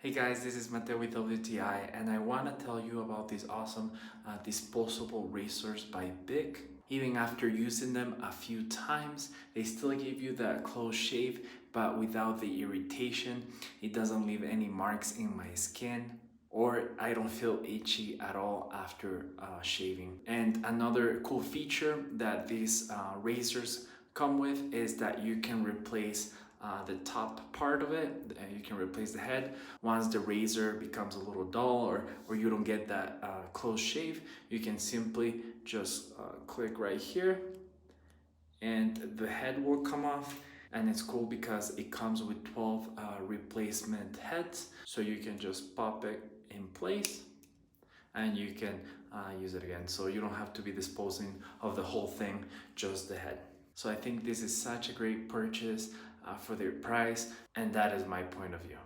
Hey guys, this is Mateo with WTI, and I want to tell you about these awesome disposable razors by BIC. Even after using them a few times, they still give you that close shave, but without the irritation. It doesn't leave any marks in my skin, or I don't feel itchy at all after shaving. And another cool feature that these razors come with is that you can replace the top part of it. You can replace the head. Once the razor becomes a little dull or you don't get that close shave, you can simply just click right here and the head will come off. And it's cool because it comes with 12 replacement heads, so you can just pop it in place and you can use it again, so you don't have to be disposing of the whole thing, just the head. So I think this is such a great purchase for their price, and that is my point of view.